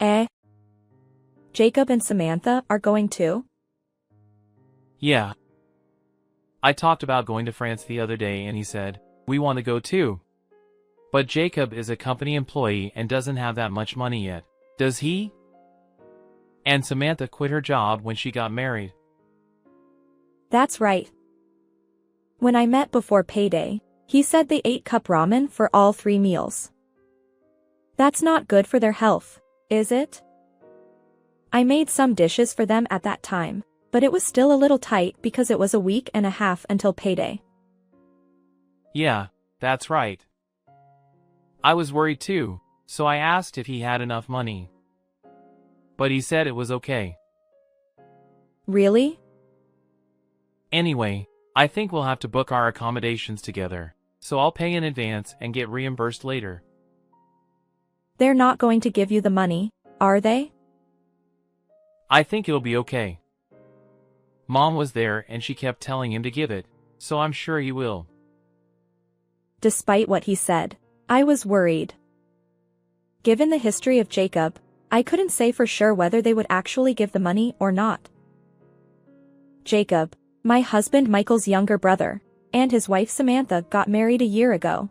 Eh? Jacob and Samantha are going too? Yeah. I talked about going to France the other day and he said, we want to go too. But Jacob is a company employee and doesn't have that much money yet, does he? And Samantha quit her job when she got married. That's right. When I met before payday, he said they ate cup ramen for all 3 meals. That's not good for their health, is it? I made some dishes for them at that time, but it was still a little tight because it was a week and a half until payday. Yeah, that's right. I was worried too, so I asked if he had enough money. But he said it was okay. Really? Anyway, I think we'll have to book our accommodations together, so I'll pay in advance and get reimbursed later. They're not going to give you the money, are they? I think it'll be okay. Mom was there and she kept telling him to give it, so I'm sure he will. Despite what he said, I was worried. Given the history of Jacob, I couldn't say for sure whether they would actually give the money or not. Jacob, my husband Michael's younger brother, and his wife Samantha got married a year ago.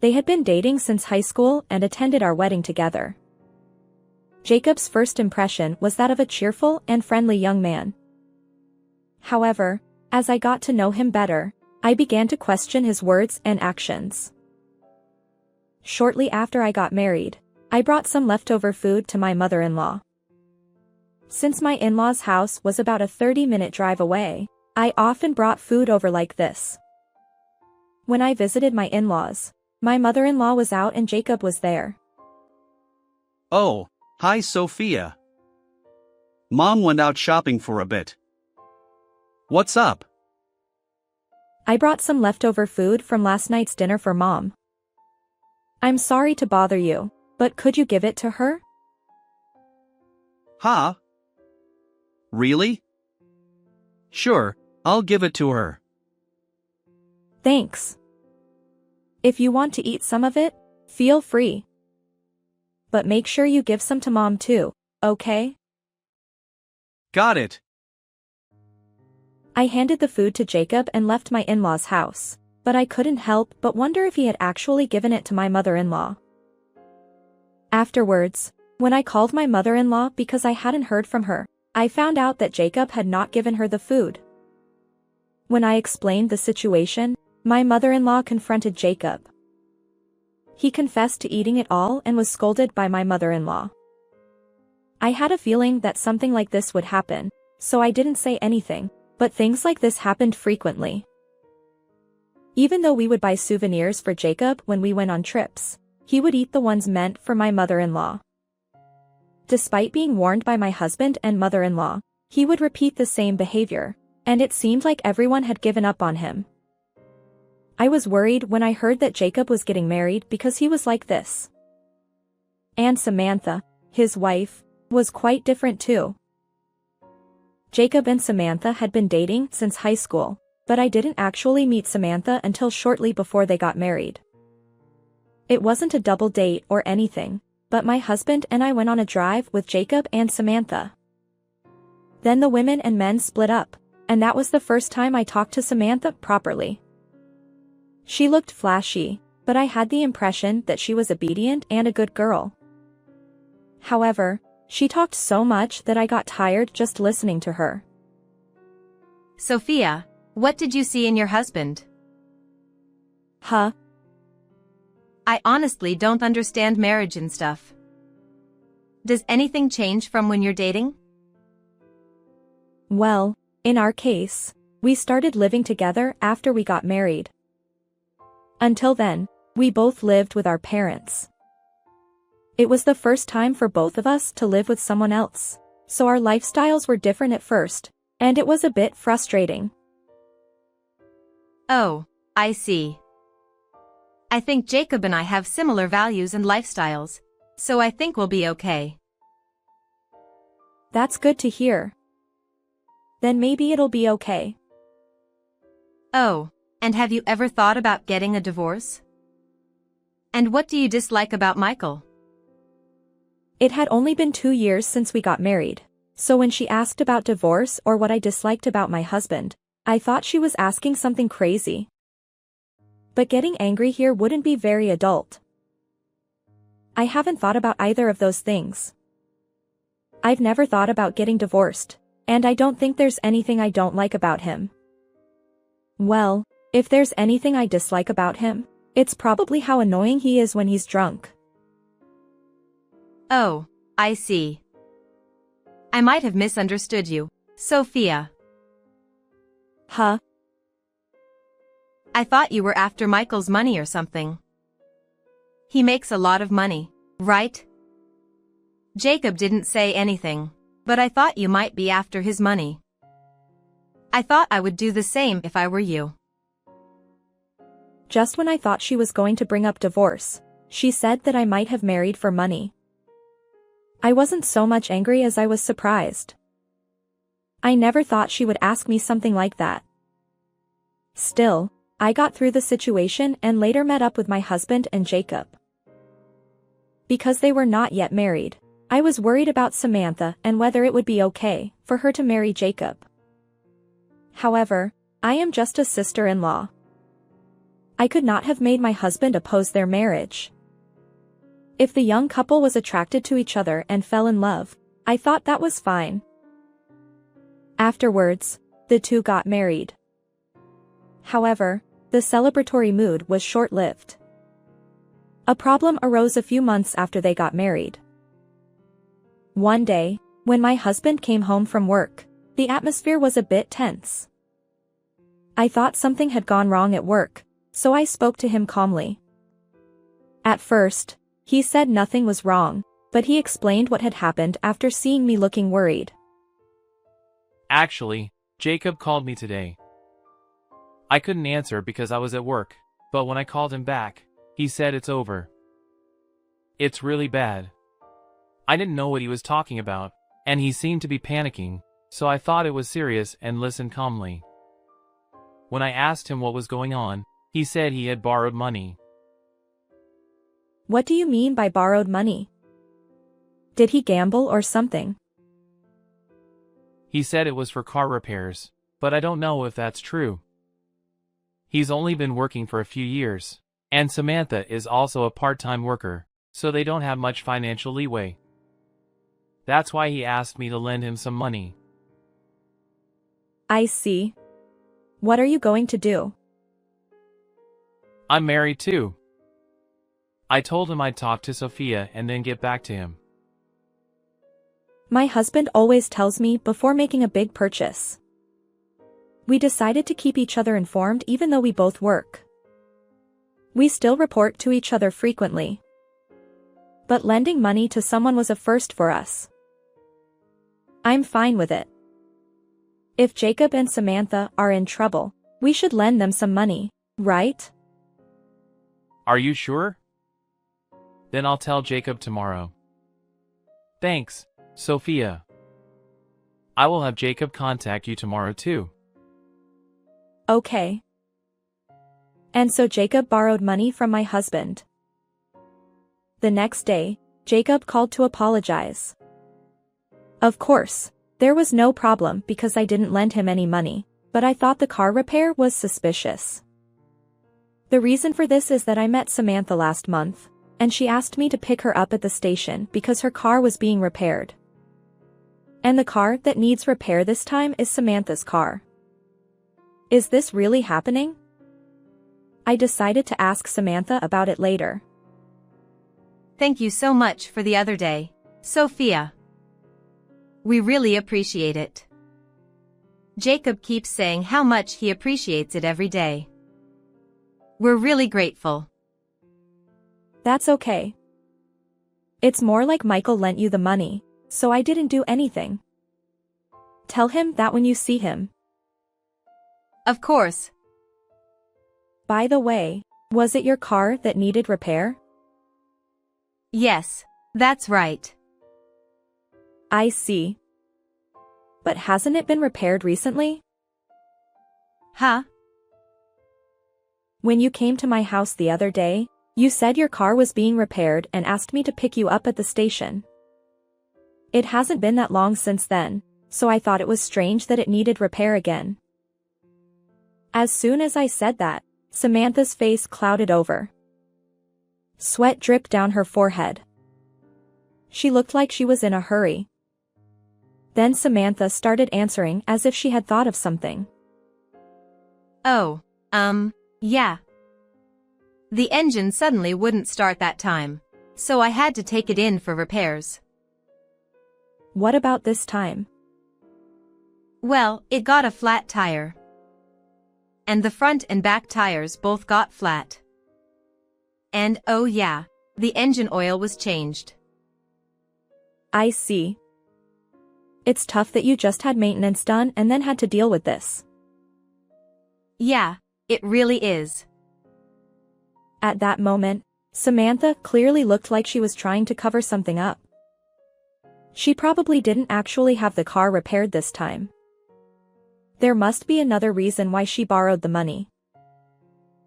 They had been dating since high school and attended our wedding together. Jacob's first impression was that of a cheerful and friendly young man. However, as I got to know him better, I began to question his words and actions. Shortly after I got married, I brought some leftover food to my mother-in-law. Since my in-law's house was about a 30-minute drive away, I often brought food over like this. When I visited my in-laws, my mother-in-law was out and Jacob was there. Oh, hi Sophia. Mom went out shopping for a bit. What's up? I brought some leftover food from last night's dinner for Mom. I'm sorry to bother you, but could you give it to her? Huh? Really? Sure, I'll give it to her. Thanks. If you want to eat some of it, feel free. But make sure you give some to Mom too, okay? Got it. I handed the food to Jacob and left my in-law's house, but I couldn't help but wonder if he had actually given it to my mother-in-law. Afterwards, when I called my mother-in-law because I hadn't heard from her, I found out that Jacob had not given her the food. When I explained the situation, my mother-in-law confronted Jacob. He confessed to eating it all and was scolded by my mother-in-law. I had a feeling that something like this would happen, so I didn't say anything, but things like this happened frequently. Even though we would buy souvenirs for Jacob when we went on trips, he would eat the ones meant for my mother-in-law. Despite being warned by my husband and mother-in-law, he would repeat the same behavior, and it seemed like everyone had given up on him. I was worried when I heard that Jacob was getting married because he was like this. And Samantha, his wife, was quite different too. Jacob and Samantha had been dating since high school, but I didn't actually meet Samantha until shortly before they got married. It wasn't a double date or anything, but my husband and I went on a drive with Jacob and Samantha. Then the women and men split up, and that was the first time I talked to Samantha properly. She looked flashy, but I had the impression that she was obedient and a good girl. However, she talked so much that I got tired just listening to her. Sophia, what did you see in your husband? Huh? I honestly don't understand marriage and stuff. Does anything change from when you're dating? Well, in our case, we started living together after we got married. Until then, we both lived with our parents. It was the first time for both of us to live with someone else, so our lifestyles were different at first, and it was a bit frustrating. Oh, I see. I think Jacob and I have similar values and lifestyles, so I think we'll be okay. That's good to hear. Then maybe it'll be okay. Oh, and have you ever thought about getting a divorce? And what do you dislike about Michael? It had only been 2 years since we got married, so when she asked about divorce or what I disliked about my husband, I thought she was asking something crazy. But getting angry here wouldn't be very adult. I haven't thought about either of those things. I've never thought about getting divorced, and I don't think there's anything I don't like about him. Well, if there's anything I dislike about him, it's probably how annoying he is when he's drunk. Oh, I see. I might have misunderstood you, Sophia. Huh? I thought you were after Michael's money or something. He makes a lot of money, right? Jacob didn't say anything, but I thought you might be after his money. I thought I would do the same if I were you. Just when I thought she was going to bring up divorce, she said that I might have married for money. I wasn't so much angry as I was surprised. I never thought she would ask me something like that. Still, I got through the situation and later met up with my husband and Jacob. Because they were not yet married, I was worried about Samantha and whether it would be okay for her to marry Jacob. However, I am just a sister-in-law. I could not have made my husband oppose their marriage. If the young couple was attracted to each other and fell in love, I thought that was fine. Afterwards, the two got married. However, the celebratory mood was short-lived. A problem arose a few months after they got married. One day, when my husband came home from work, the atmosphere was a bit tense. I thought something had gone wrong at work, so I spoke to him calmly. At first, he said nothing was wrong, but he explained what had happened after seeing me looking worried. Actually, Jacob called me today. I couldn't answer because I was at work, but when I called him back, he said it's over. It's really bad. I didn't know what he was talking about, and he seemed to be panicking, so I thought it was serious and listened calmly. When I asked him what was going on, he said he had borrowed money. What do you mean by borrowed money? Did he gamble or something? He said it was for car repairs, but I don't know if that's true. He's only been working for a few years, and Samantha is also a part-time worker, so they don't have much financial leeway. That's why he asked me to lend him some money. I see. What are you going to do? I'm married too. I told him I'd talk to Sophia and then get back to him. My husband always tells me before making a big purchase. We decided to keep each other informed even though we both work. We still report to each other frequently. But lending money to someone was a first for us. I'm fine with it. If Jacob and Samantha are in trouble, we should lend them some money, right? Are you sure? Then I'll tell Jacob tomorrow. Thanks, Sophia. I will have Jacob contact you tomorrow too. Okay. And so Jacob borrowed money from my husband. The next day, Jacob called to apologize. Of course, there was no problem because I didn't lend him any money, but I thought the car repair was suspicious. The reason for this is that I met Samantha last month, and she asked me to pick her up at the station because her car was being repaired. And the car that needs repair this time is Samantha's car. Is this really happening? I decided to ask Samantha about it later. Thank you so much for the other day, Sophia. We really appreciate it. Jacob keeps saying how much he appreciates it every day. We're really grateful. That's okay. It's more like Michael lent you the money, so I didn't do anything. Tell him that when you see him. Of course. By the way, was it your car that needed repair? Yes, that's right. I see. But hasn't it been repaired recently? Huh? When you came to my house the other day, you said your car was being repaired and asked me to pick you up at the station. It hasn't been that long since then, so I thought it was strange that it needed repair again. As soon as I said that, Samantha's face clouded over. Sweat dripped down her forehead. She looked like she was in a hurry. Then Samantha started answering as if she had thought of something. Oh, yeah. The engine suddenly wouldn't start that time, so I had to take it in for repairs. What about this time? Well, it got a flat tire. And the front and back tires both got flat. And oh yeah, the engine oil was changed. I see. It's tough that you just had maintenance done and then had to deal with this. Yeah, it really is. At that moment, Samantha clearly looked like she was trying to cover something up. She probably didn't actually have the car repaired this time. There must be another reason why she borrowed the money.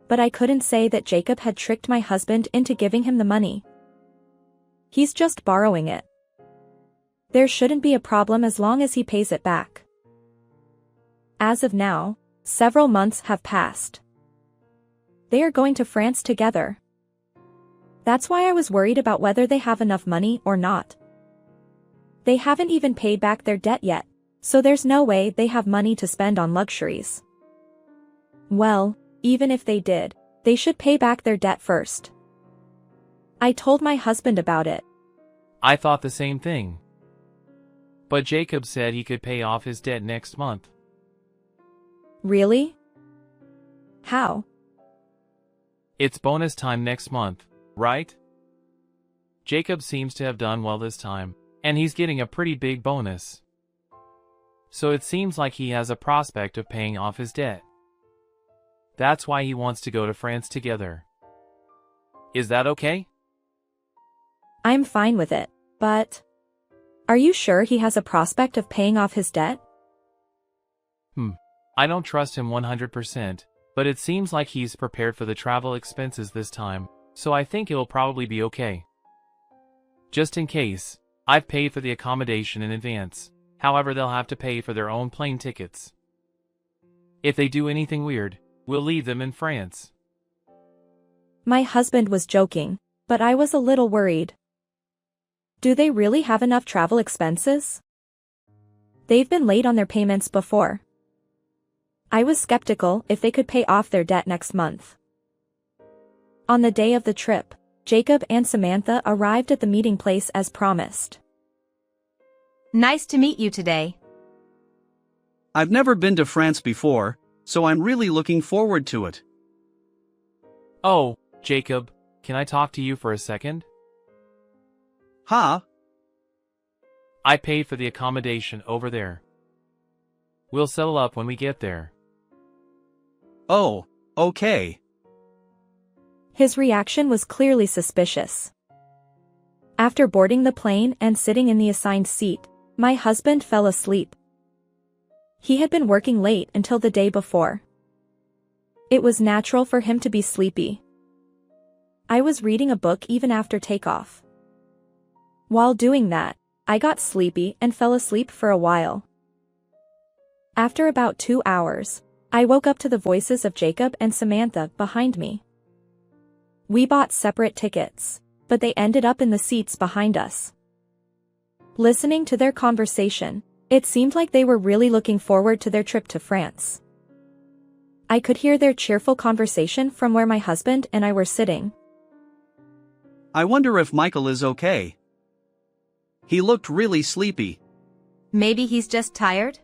But I couldn't say that Jacob had tricked my husband into giving him the money. He's just borrowing it. There shouldn't be a problem as long as he pays it back. As of now, several months have passed. They are going to France together. That's why I was worried about whether they have enough money or not. They haven't even paid back their debt yet, so there's no way they have money to spend on luxuries. Well, even if they did, they should pay back their debt first. I told my husband about it. I thought the same thing. But Jacob said he could pay off his debt next month. Really? How? It's bonus time next month, right? Jacob seems to have done well this time, and he's getting a pretty big bonus. So it seems like he has a prospect of paying off his debt. That's why he wants to go to France together. Is that okay? I'm fine with it, but... Are you sure he has a prospect of paying off his debt? I don't trust him 100%, but it seems like he's prepared for the travel expenses this time, so I think it'll probably be okay. Just in case, I've paid for the accommodation in advance, however they'll have to pay for their own plane tickets. If they do anything weird, we'll leave them in France. My husband was joking, but I was a little worried. Do they really have enough travel expenses? They've been late on their payments before. I was skeptical if they could pay off their debt next month. On the day of the trip, Jacob and Samantha arrived at the meeting place as promised. Nice to meet you today. I've never been to France before, so I'm really looking forward to it. Oh, Jacob, can I talk to you for a second? Huh? I paid for the accommodation over there. We'll settle up when we get there. Oh, okay. His reaction was clearly suspicious. After boarding the plane and sitting in the assigned seat, my husband fell asleep. He had been working late until the day before. It was natural for him to be sleepy. I was reading a book even after takeoff. While doing that, I got sleepy and fell asleep for a while. After about 2 hours, I woke up to the voices of Jacob and Samantha behind me. We bought separate tickets, but they ended up in the seats behind us. Listening to their conversation, it seemed like they were really looking forward to their trip to France. I could hear their cheerful conversation from where my husband and I were sitting. I wonder if Michael is okay. He looked really sleepy. Maybe he's just tired?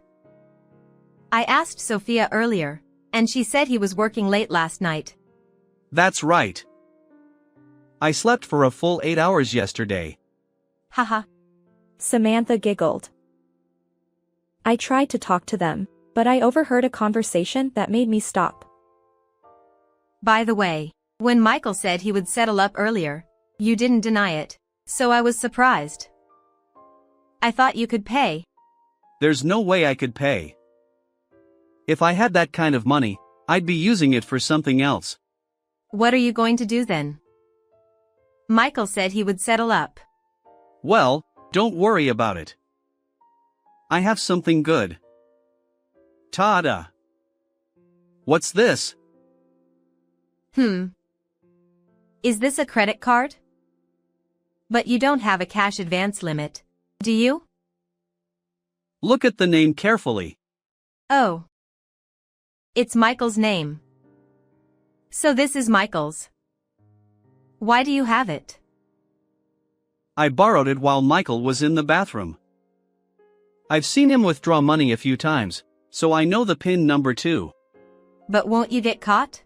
I asked Sophia earlier, and she said he was working late last night. That's right. I slept for a full 8 hours yesterday. Haha. Samantha giggled. I tried to talk to them, but I overheard a conversation that made me stop. By the way, when Michael said he would settle up earlier, you didn't deny it, so I was surprised. I thought you could pay. There's no way I could pay. If I had that kind of money, I'd be using it for something else. What are you going to do then? Michael said he would settle up. Well, Don't worry about it. I have something good. Ta-da! What's this? Is this a credit card? But you don't have a cash advance limit, do you? Look at the name carefully. Oh. It's Michael's name. So this is Michael's. Why do you have it? I borrowed it while Michael was in the bathroom. I've seen him withdraw money a few times, so I know the PIN number too. But won't you get caught?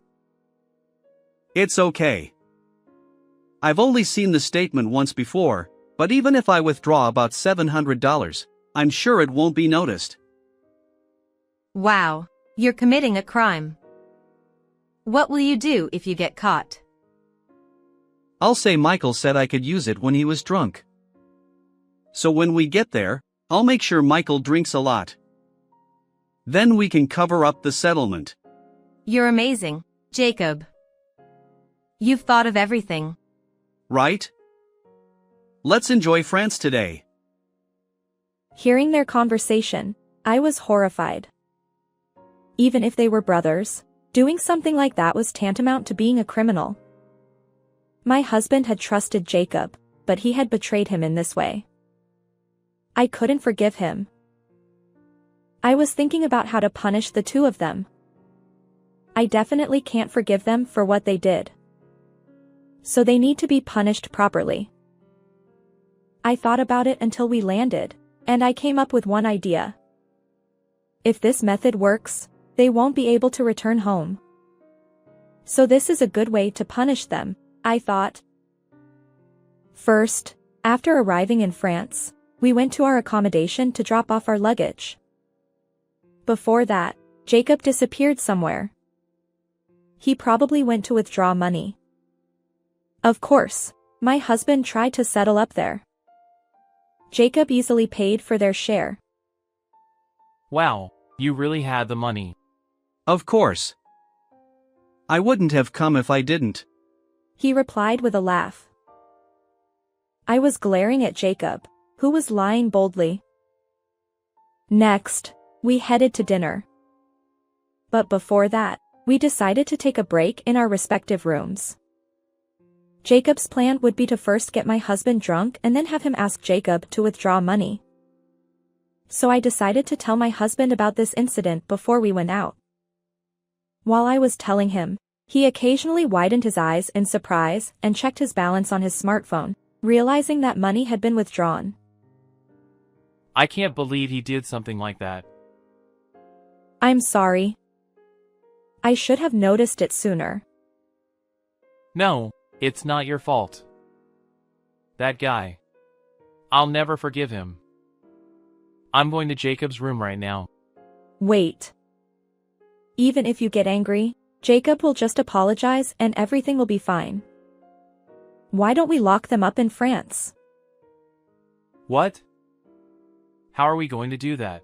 It's okay. I've only seen the statement once before, but even if I withdraw about $700, I'm sure it won't be noticed. Wow, you're committing a crime. What will you do if you get caught? I'll say Michael said I could use it when he was drunk. So when we get there, I'll make sure Michael drinks a lot. Then we can cover up the settlement. You're amazing, Jacob. You've thought of everything. Right? Let's enjoy France today. Hearing their conversation, I was horrified. Even if they were brothers, doing something like that was tantamount to being a criminal. My husband had trusted Jacob, but he had betrayed him in this way. I couldn't forgive him. I was thinking about how to punish the two of them. I definitely can't forgive them for what they did. So they need to be punished properly. I thought about it until we landed, and I came up with one idea. If this method works, they won't be able to return home. So this is a good way to punish them, I thought. First, after arriving in France, we went to our accommodation to drop off our luggage. Before that, Jacob disappeared somewhere. He probably went to withdraw money. Of course, my husband tried to settle up there. Jacob easily paid for their share. Wow, you really had the money. Of course. I wouldn't have come if I didn't. He replied with a laugh. I was glaring at Jacob, who was lying boldly. Next, we headed to dinner. But before that, we decided to take a break in our respective rooms. Jacob's plan would be to first get my husband drunk and then have him ask Jacob to withdraw money. So I decided to tell my husband about this incident before we went out. While I was telling him, he occasionally widened his eyes in surprise and checked his balance on his smartphone, realizing that money had been withdrawn. I can't believe he did something like that. I'm sorry. I should have noticed it sooner. No, it's not your fault. That guy. I'll never forgive him. I'm going to Jacob's room right now. Wait. Even if you get angry, Jacob will just apologize and everything will be fine. Why don't we lock them up in France? What? How are we going to do that?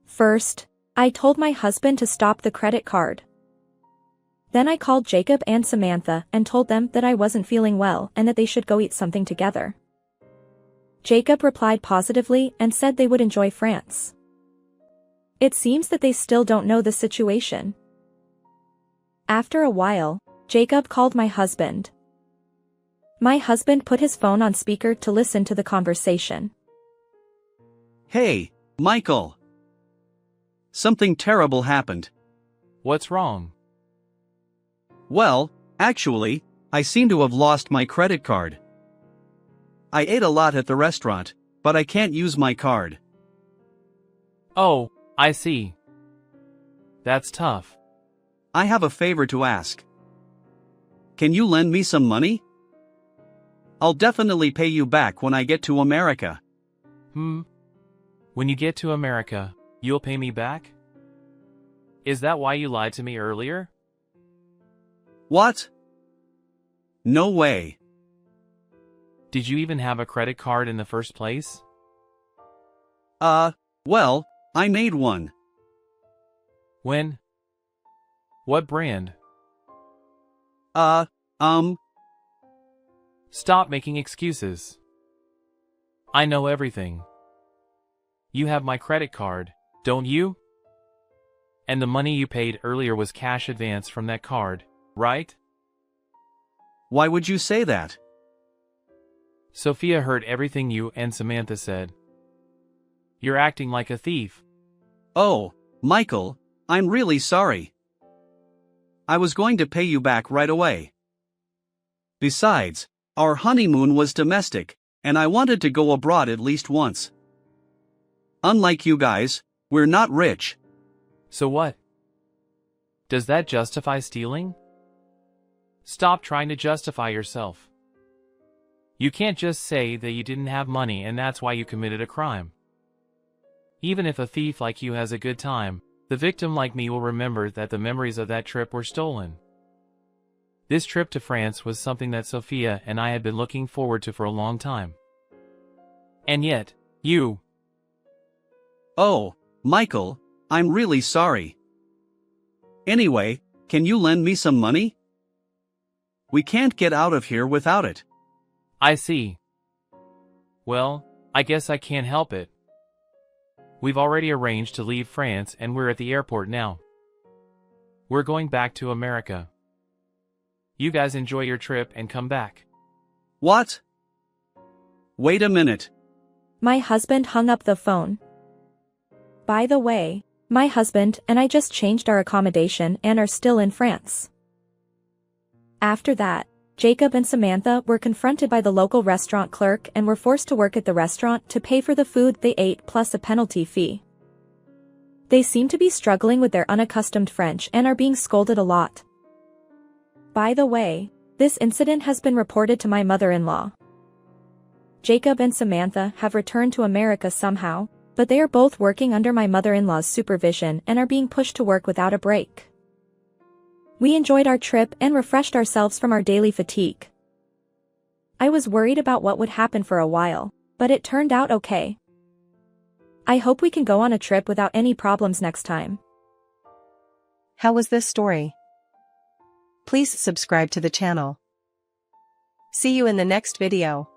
First, I told my husband to stop the credit card. Then I called Jacob and Samantha and told them that I wasn't feeling well and that they should go eat something together. Jacob replied positively and said they would enjoy France. It seems that they still don't know the situation. After a while, Jacob called my husband. My husband put his phone on speaker to listen to the conversation. Hey, Michael. Something terrible happened. What's wrong? Well, actually, I seem to have lost my credit card. I ate a lot at the restaurant, but I can't use my card. Oh, I see. That's tough. I have a favor to ask. Can you lend me some money? I'll definitely pay you back when I get to America. When you get to America, you'll pay me back? Is that why you lied to me earlier? What? No way. Did you even have a credit card in the first place? Well, I made one. When? What brand? Stop Stop making excuses. I know everything. You have my credit card, don't you? And the money you paid earlier was cash advance from that card, right? Why would you say that? Sophia heard everything you and Samantha said. You're acting like a thief. Oh, Michael, I'm really sorry. I was going to pay you back right away. Besides, our honeymoon was domestic, and I wanted to go abroad at least once. Unlike you guys, we're not rich. So what? Does that justify stealing? Stop trying to justify yourself. You can't just say that you didn't have money and that's why you committed a crime. Even if a thief like you has a good time, the victim like me will remember that the memories of that trip were stolen. This trip to France was something that Sophia and I had been looking forward to for a long time. And yet, you... Oh, Michael, I'm really sorry. Anyway, can you lend me some money? We can't get out of here without it. I see. Well, I guess I can't help it. We've already arranged to leave France and we're at the airport now. We're going back to America. You guys enjoy your trip and come back. What? Wait a minute. My husband hung up the phone. By the way, my husband and I just changed our accommodation and are still in France. After that, Jacob and Samantha were confronted by the local restaurant clerk and were forced to work at the restaurant to pay for the food they ate plus a penalty fee. They seem to be struggling with their unaccustomed French and are being scolded a lot. By the way, this incident has been reported to my mother-in-law. Jacob and Samantha have returned to America somehow, but they are both working under my mother-in-law's supervision and are being pushed to work without a break. We enjoyed our trip and refreshed ourselves from our daily fatigue. I was worried about what would happen for a while, but it turned out okay. I hope we can go on a trip without any problems next time. How was this story? Please subscribe to the channel. See you in the next video.